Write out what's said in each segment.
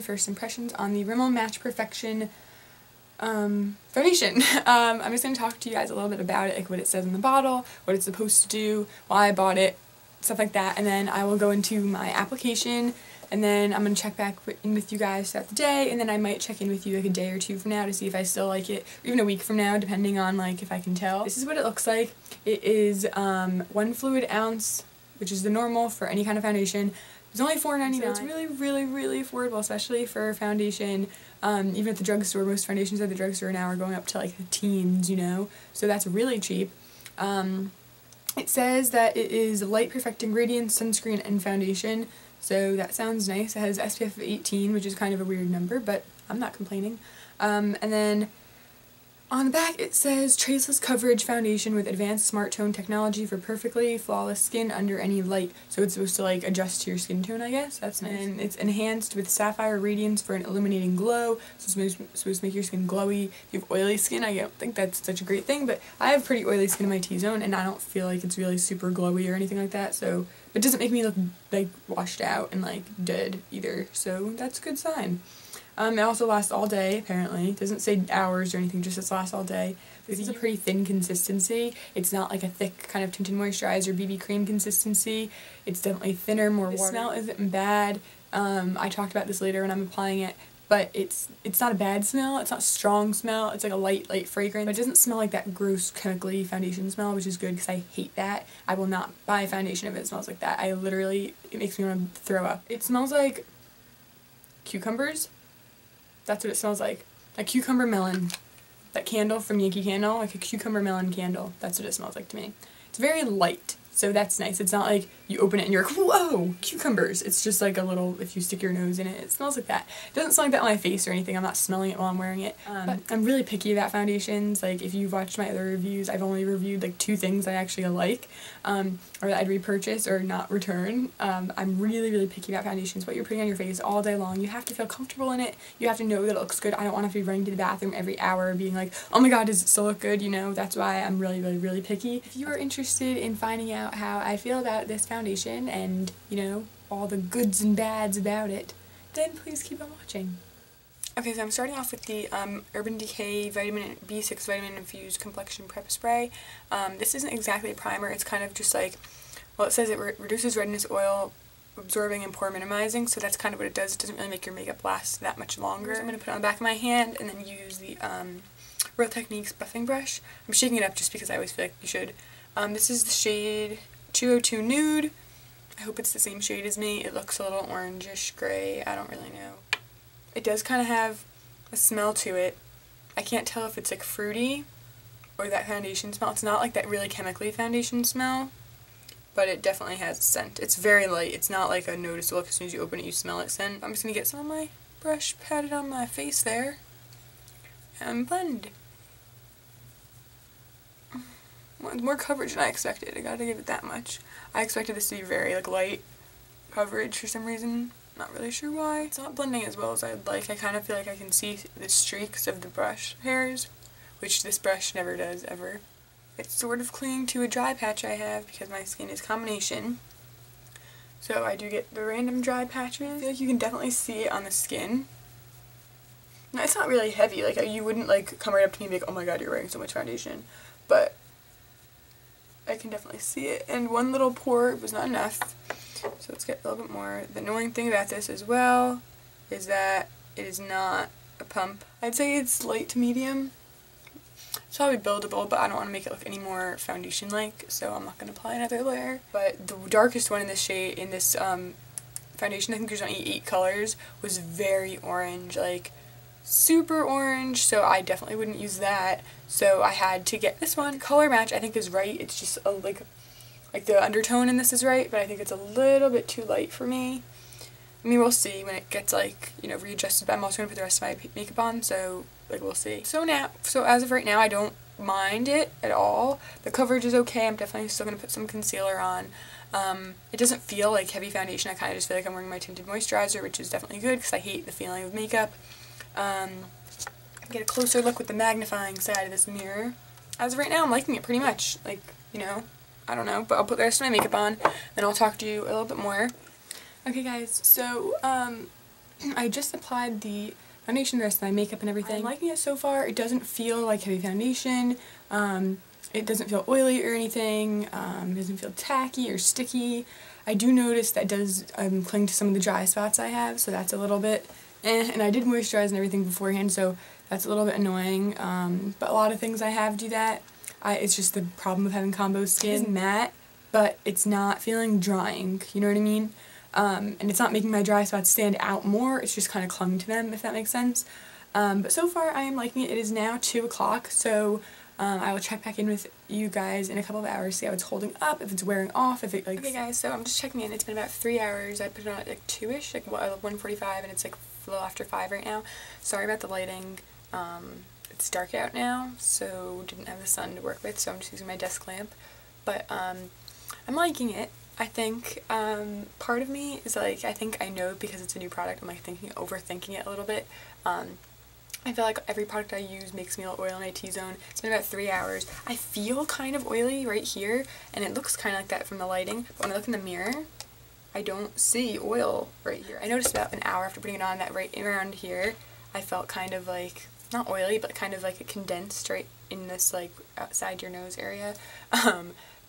first impressions on the Rimmel Match Perfection foundation. I'm just going to talk to you guys a little bit about it, like what it says in the bottle, what it's supposed to do, why I bought it, stuff like that, and then I will go into my application, and then I'm going to check back in with you guys throughout the day, and then I might check in with you like a day or two from now to see if I still like it, or even a week from now, depending on like if I can tell. This is what it looks like. It is 1 fluid ounce, which is the normal for any kind of foundation. It's only $4.99. So it's really affordable, especially for foundation. Even at the drugstore, most foundations at the drugstore now are going up to like the teens, you know, so that's really cheap. It says that it is light perfecting radiance, sunscreen, and foundation, so that sounds nice. It has SPF of 18, which is kind of a weird number, but I'm not complaining. And then on the back it says traceless coverage foundation with advanced smart tone technology for perfectly flawless skin under any light. So it's supposed to like adjust to your skin tone, I guess. That's nice. And it's enhanced with sapphire radiance for an illuminating glow. So it's supposed to make your skin glowy. If you have oily skin, I don't think that's such a great thing, but I have pretty oily skin in my T-zone and I don't feel like it's really super glowy or anything like that, so it doesn't make me look like washed out and like dead either, so that's a good sign. It also lasts all day, apparently. It doesn't say hours or anything, just it lasts all day. This is a pretty thin consistency. It's not like a thick kind of tinted moisturizer BB cream consistency. It's definitely thinner, more watery. The smell isn't bad. I talked about this later when I'm applying it, but it's not a bad smell. It's not a strong smell. It's like a light fragrance. But it doesn't smell like that gross chemically foundation smell, which is good because I hate that. I will not buy a foundation if it smells like that. It makes me want to throw up. It smells like cucumbers. That's what it smells like. A cucumber melon. That candle from Yankee Candle, like a cucumber melon candle. That's what it smells like to me. It's very light, so that's nice. It's not like you open it and you're like, whoa, cucumbers. It's just like a little, if you stick your nose in it, it smells like that. It doesn't smell like that on my face or anything. I'm not smelling it while I'm wearing it. But I'm really picky about foundations. Like, if you've watched my other reviews, I've only reviewed like 2 things I actually like, or that I'd repurchase or not return. I'm really picky about foundations. What you're putting on your face all day long, you have to feel comfortable in it. You have to know that it looks good. I don't want to be running to the bathroom every hour being like, oh my god, does it still look good, you know? That's why I'm really picky. If you are interested in finding out how I feel about this foundation and, you know, all the goods and bads about it, then please keep on watching. Okay, so I'm starting off with the Urban Decay B6 Vitamin Infused Complexion Prep Spray. This isn't exactly a primer, it's kind of just like, well, it says it reduces redness, oil absorbing, and pore minimizing, so that's kind of what it does. It doesn't really make your makeup last that much longer. So I'm going to put it on the back of my hand and then use the Real Techniques buffing brush. I'm shaking it up just because I always feel like you should. This is the shade 202 Nude. I hope it's the same shade as me. It looks a little orangish gray. I don't really know. It does kind of have a smell to it. I can't tell if it's like fruity or that foundation smell. It's not like that really chemically foundation smell, but it definitely has a scent. It's very light. It's not like a noticeable, as soon as you open it you smell it scent. I'm just going to get some of my brush, pat it on my face there, and blend. More coverage than I expected. I gotta give it that much. I expected this to be very like light coverage for some reason. Not really sure why. It's not blending as well as I'd like. I kind of feel like I can see the streaks of the brush hairs, which this brush never does ever. It's sort of clinging to a dry patch I have because my skin is combination. So I do get the random dry patches. I feel like you can definitely see it on the skin. No, it's not really heavy. Like, you wouldn't like come right up to me and be like, oh my god, you're wearing so much foundation. But I can definitely see it, and one little pore was not enough, so let's get a little bit more. The annoying thing about this as well is that it is not a pump. I'd say it's light to medium. It's probably buildable, but I don't want to make it look any more foundation-like, so I'm not going to apply another layer. But the darkest one in this shade, in this foundation, I think there's only 8 colors, was very orange, like super orange, so I definitely wouldn't use that. So I had to get this one. Color match I think is right. It's just like the undertone in this is right, but I think it's a little bit too light for me. I mean, we'll see when it gets like, you know, readjusted, but I'm also going to put the rest of my makeup on, so like we'll see. So as of right now, I don't mind it at all. The coverage is okay. I'm definitely still going to put some concealer on. It doesn't feel like heavy foundation. I kind of just feel like I'm wearing my tinted moisturizer, which is definitely good because I hate the feeling of makeup. Get a closer look with the magnifying side of this mirror. As of right now, I'm liking it pretty much. Like, you know, I don't know, but I'll put the rest of my makeup on, and I'll talk to you a little bit more. Okay guys, so, I just applied the foundation, the rest of my makeup and everything. I'm liking it so far. It doesn't feel like heavy foundation. It doesn't feel oily or anything. It doesn't feel tacky or sticky. I do notice that it does cling to some of the dry spots I have, so that's a little bit and I did moisturize and everything beforehand, so that's a little bit annoying. But a lot of things I have do that. It's just the problem of having combo skin. It's matte, but it's not feeling drying, you know what I mean? And it's not making my dry spots stand out more, it's just kind of clung to them, if that makes sense. But so far I am liking it. It is now 2 o'clock, so I will check back in with you guys in a couple of hours, see how it's holding up, if it's wearing off, if it like... Okay guys, so I'm just checking in. It's been about 3 hours. I put it on at like 2-ish, like 1:45, and it's like a little after 5 right now. Sorry about the lighting. It's dark out now, so didn't have the sun to work with, so I'm just using my desk lamp. But I'm liking it. I think part of me is like, I think I know because it's a new product, I'm like overthinking it a little bit. I feel like every product I use makes me a little oil in my T-zone. It's been about 3 hours. I feel kind of oily right here, and it looks kind of like that from the lighting, but when I look in the mirror, I don't see oil right here. I noticed about an hour after putting it on that right around here, I felt kind of like, not oily, but kind of like it condensed right in this like outside your nose area.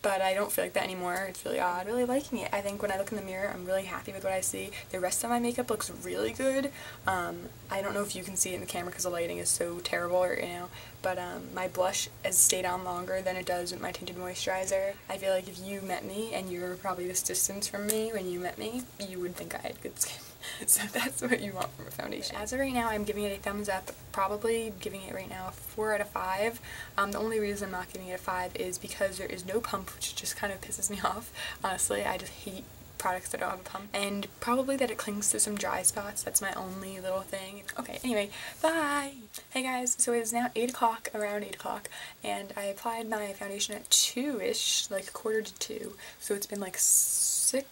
But I don't feel like that anymore. It's really odd. I'm really liking it. I think when I look in the mirror, I'm really happy with what I see. The rest of my makeup looks really good. I don't know if you can see it in the camera because the lighting is so terrible right now, but my blush has stayed on longer than it does with my tinted moisturizer. I feel like if you met me and you were probably this distance from me when you met me, you would think I had good skin. So that's what you want from a foundation. But as of right now, I'm giving it a thumbs up, probably giving it right now a 4 out of 5. The only reason I'm not giving it a 5 is because there is no pump, which just kind of pisses me off. Honestly, I just hate products that don't have a pump. And probably that it clings to some dry spots. That's my only little thing. Okay, anyway, bye! Hey guys, so it is now 8 o'clock, around 8 o'clock, and I applied my foundation at 2-ish, like 1:45 to 2. So it's been like 6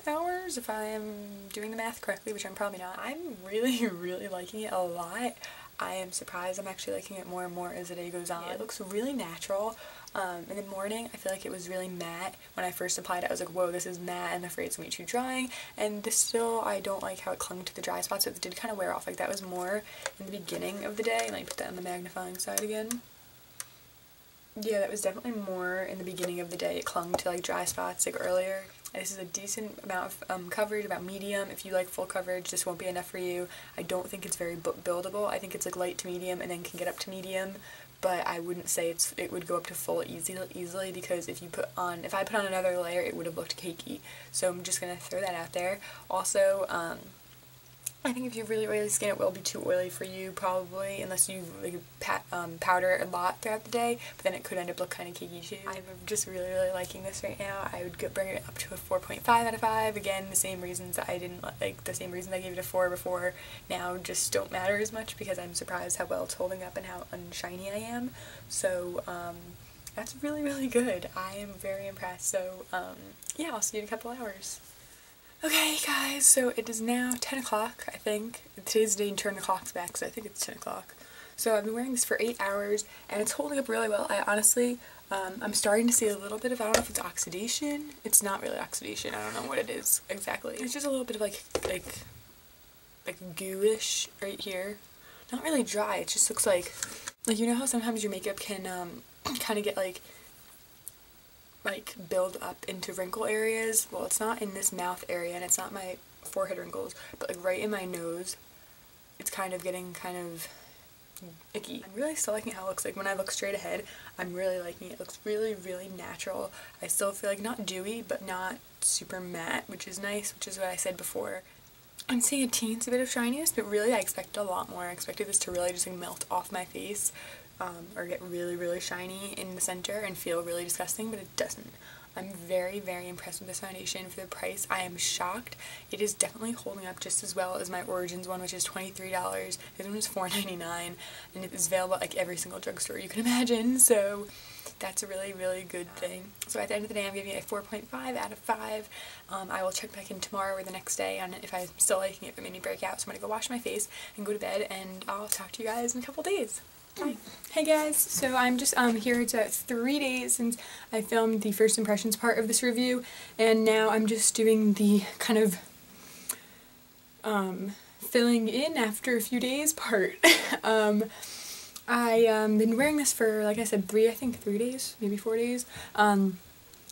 hours if I am doing the math correctly, which I'm probably not. I'm really liking it a lot. I am surprised I'm actually liking it more and more as the day goes on. It looks really natural. In the morning, I feel like it was really matte. When I first applied it, I was like, whoa, this is matte, I'm afraid it's going to be too drying. And this still, I don't like how it clung to the dry spots, so it did kind of wear off. Like, that was more in the beginning of the day. Let me put that on the magnifying side again. Yeah, that was definitely more in the beginning of the day. It clung to like dry spots like earlier. This is a decent amount of coverage, about medium. If you like full coverage, this won't be enough for you. I don't think it's very buildable. I think it's like light to medium and then can get up to medium, but I wouldn't say it would go up to full easily because if I put on another layer, it would have looked cakey. So I'm just gonna throw that out there. Also, I think if you have really oily skin, it will be too oily for you, probably, unless you like powder it a lot throughout the day, but then it could end up look kind of cakey too. I'm just really liking this right now. I would bring it up to a 4.5 out of 5. Again, the same reasons that I didn't like, the same reasons I gave it a 4 before now just don't matter as much because I'm surprised how well it's holding up and how unshiny I am. So, that's really good. I am very impressed. So, yeah, I'll see you in a couple hours. Okay guys, so it is now 10 o'clock, I think. Today's the day to turn the clocks back, so I think it's 10 o'clock. So I've been wearing this for 8 hours, and it's holding up really well. I honestly, I'm starting to see a little bit of, I don't know if it's oxidation. It's not really oxidation, I don't know what it is exactly. It's just a little bit of like gooish right here. Not really dry, it just looks like you know how sometimes your makeup can kind of get like build up into wrinkle areas? Well, it's not in this mouth area and it's not my forehead wrinkles, but like right in my nose, it's kind of getting kind of icky. I'm really still liking how it looks. Like when I look straight ahead, I'm really liking it. It looks really natural. I still feel like not dewy, but not super matte, which is nice, which is what I said before. I'm seeing a teensy bit of shininess, but really I expected a lot more. I expected this to really just like melt off my face. Or get really shiny in the center and feel really disgusting, but it doesn't. I'm very impressed with this foundation. For the price, I am shocked. It is definitely holding up just as well as my Origins one, which is $23. This one is $4.99, and it is available at like every single drugstore you can imagine, so that's a really good thing. So at the end of the day, I'm giving it a 4.5 out of 5. I will check back in tomorrow or the next day on if I'm still liking it, if it made me break out. So I'm going to go wash my face and go to bed, and I'll talk to you guys in a couple days. Hi. Hey guys, so I'm just here. It's 3 days since I filmed the first impressions part of this review, and now I'm just doing the kind of filling in after a few days part. Been wearing this for, like I said, 3 days, maybe 4 days.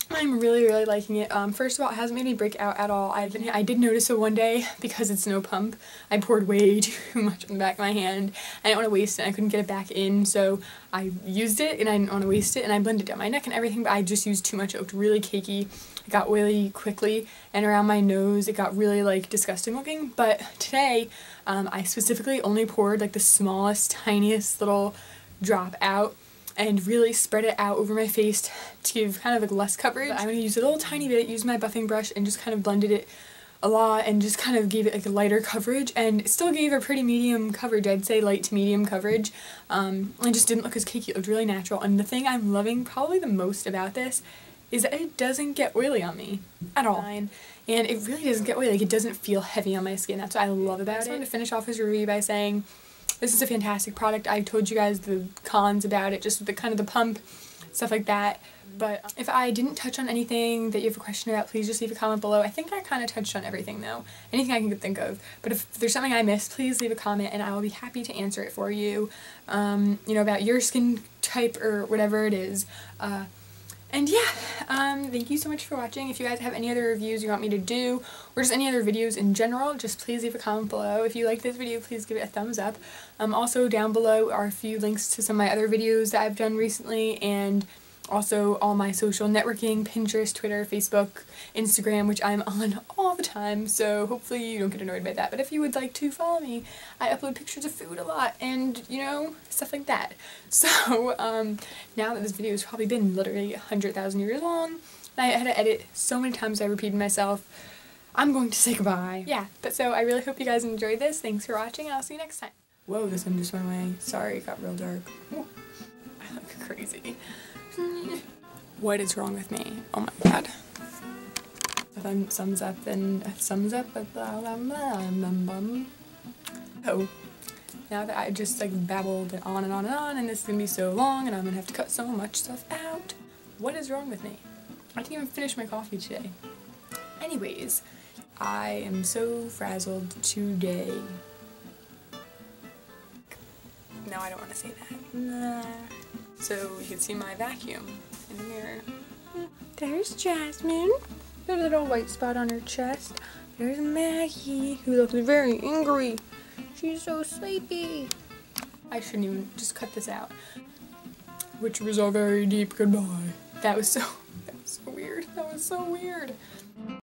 I'm really liking it. First of all, it hasn't made me break out at all. I did notice it one day because it's no pump. I poured way too much on the back of my hand. I didn't want to waste it. I couldn't get it back in, so I used it and I didn't want to waste it, and I blended down my neck and everything, but I just used too much. It looked really cakey. It got oily quickly, and around my nose it got really like disgusting looking. But today, I specifically only poured like the smallest, tiniest little drop out and really spread it out over my face to give kind of like less coverage. I'm going to use a little tiny bit, use my buffing brush, and just kind of blended it a lot and just kind of gave it like a lighter coverage, and it still gave a pretty medium coverage. I'd say light to medium coverage. It just didn't look as cakey. It looked really natural, and the thing I'm loving probably the most about this is that it doesn't get oily on me at all. And it really doesn't get oily. Like, it doesn't feel heavy on my skin. That's what I love about it. I just wanted to finish off this review by saying this is a fantastic product. I told you guys the cons about it, just the kind of the pump, stuff like that. But if I didn't touch on anything that you have a question about, please just leave a comment below. I think I kind of touched on everything though. Anything I can think of. But if there's something I missed, please leave a comment and I will be happy to answer it for you. You know, about your skin type or whatever it is. And yeah, thank you so much for watching. If you guys have any other reviews you want me to do, or just any other videos in general, just please leave a comment below. If you like this video, please give it a thumbs up. Also down below are a few links to some of my other videos that I've done recently, and also all my social networking, Pinterest, Twitter, Facebook, Instagram, which I'm on all the time, so hopefully you don't get annoyed by that. But if you would like to follow me, I upload pictures of food a lot and, you know, stuff like that. So, now that this video has probably been literally 100,000 years long, and I had to edit so many times I repeated myself, I'm going to say goodbye. Yeah, but so I really hope you guys enjoyed this. Thanks for watching, and I'll see you next time. Whoa, this one just went away. Sorry, it got real dark. Ooh, I look crazy. What is wrong with me? Oh my god. Thumbs up and thumbs up. Oh, now that I just like babbled on and on and on, and this is gonna be so long, and I'm gonna have to cut so much stuff out. What is wrong with me? I didn't even finish my coffee today. Anyways, I am so frazzled today. No, I don't want to say that. Nah. So you can see my vacuum in the mirror. There's Jasmine, the little white spot on her chest. There's Maggie, who looks very angry. She's so sleepy. I shouldn't even just cut this out. Which was a very deep goodbye. That was so weird. That was so weird.